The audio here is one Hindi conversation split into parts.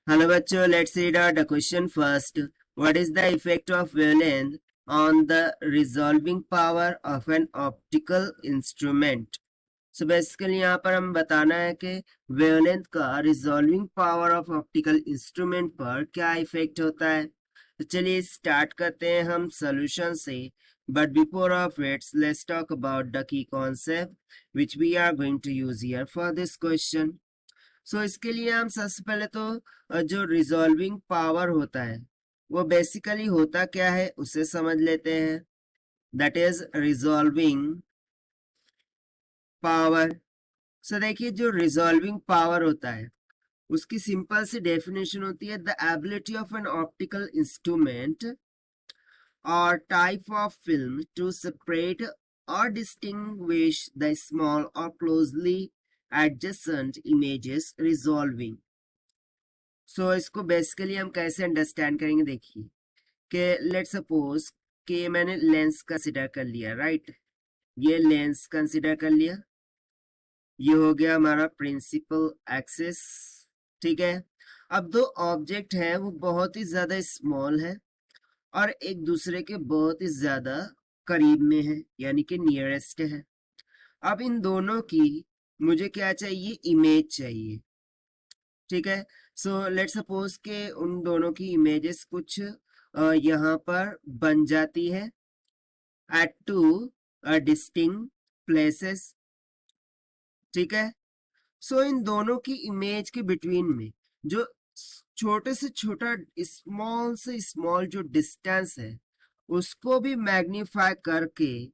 Hello bachcho, let's read out the question first. What is the effect of wavelength on the resolving power of an optical instrument? So basically यहाँ पर हम बताना है कि वेवलेंथ का resolving power of optical instrument पर क्या इफेक्ट होता है। तो चलिए स्टार्ट करते हैं हम सॉल्यूशन से, but before of its let's talk about the key concept which we are going to use here for this question. So इसके लिए हम सबसे पहले तो जो रिजॉल्विंग पावर होता है वो बेसिकली होता क्या है उसे समझ लेते हैं। That is resolving power. So देखिए जो रिजॉल्विंग पावर होता है उसकी सिंपल सी डेफिनेशन होती है the ability of an optical instrument और type of film to separate or distinguish the small or closely adjacent images resolving। So इसको बेसिकली हम कैसे अंडरस्टैंड करेंगे, देखिए कि लेट सपोज कि मैंने लेंस कंसिडर कर लिया, राइट। ये लेंस कंसिडर कर लिया, ये हो गया हमारा प्रिंसिपल एक्सिस, ठीक है। अब दो ऑब्जेक्ट है वो बहुत ही ज्यादा स्मॉल है और एक दूसरे के बहुत ही ज्यादा करीब में है, यानी कि नियरेस्ट है। अब इन दोनों की मुझे क्या चाहिए, इमेज चाहिए, ठीक है। सो लेट सपोज के उन दोनों की इमेजेस कुछ यहाँ पर बन जाती है एट टू डिस्टिंक्ट प्लेसेस, ठीक है। सो इन दोनों की इमेज के बिटवीन में जो छोटे से छोटा स्मॉल से स्मॉल जो डिस्टेंस है उसको भी मैग्नीफाई करके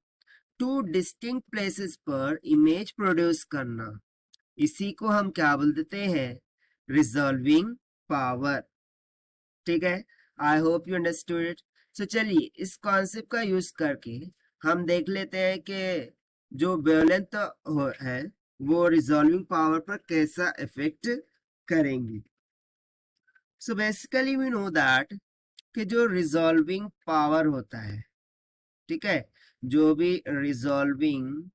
टू डिस्टिंक्ट प्लेसेस पर इमेज प्रोड्यूस करना, इसी को हम क्या बोल देते हैं, रिजॉल्विंग पावर, ठीक है। I hope you understood it. So चलिए इस कॉन्सेप्ट का यूज करके हम देख लेते हैं कि जो वेवलेंथ है वो रिजॉल्विंग पावर पर कैसा इफेक्ट करेंगे। So basically we know that कि जो रिजॉल्विंग पावर होता है, ठीक है, जो भी रिजॉल्विंग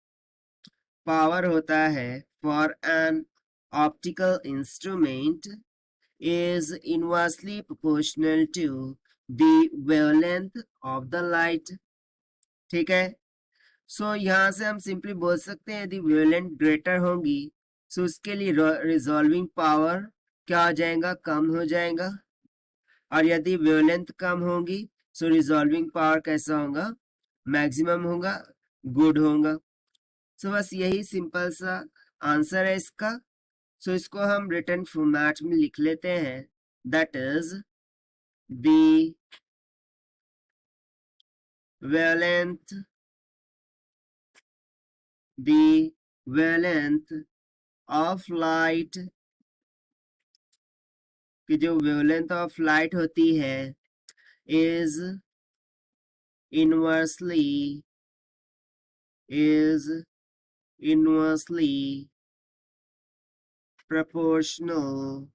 पावर होता है for an optical instrument is inversely proportional to the wavelength of the light, ठीक है। सो यहाँ से हम सिंपली बोल सकते हैं यदि वेवलेंथ ग्रेटर होगी सो उसके लिए रिजॉल्विंग पावर क्या हो जाएगा, कम हो जाएगा, और यदि वेवलेंथ कम होगी सो रिजॉल्विंग पावर कैसा होगा, मैक्सिमम होगा, गुड होगा। सो बस यही सिंपल सा आंसर है इसका। सो इसको हम रिटन फॉर्मेट में लिख लेते हैं, that is the wavelength of light, कि जो wavelength of light होती है is inversely proportional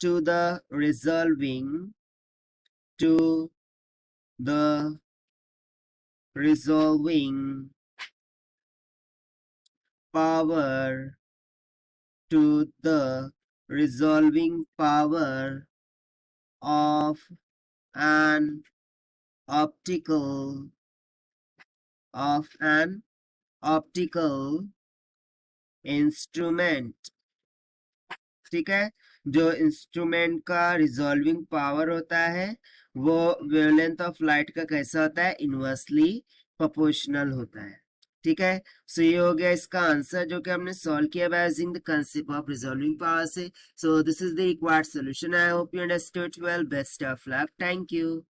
to the resolving power, to the resolving power of an optical instrument, ठीक है। जो इंस्ट्रूमेंट का रिजॉल्विंग पावर होता है वो वेवलेंथ ऑफ लाइट का कैसा होता है, इनवर्सली प्रोपोर्शनल होता है, ठीक है। सो ये हो गया इसका आंसर जो कि हमने सॉल्व किया by using the concept of resolving power से। So this is the required solution. I hope you understood well. Best of luck. Thank you.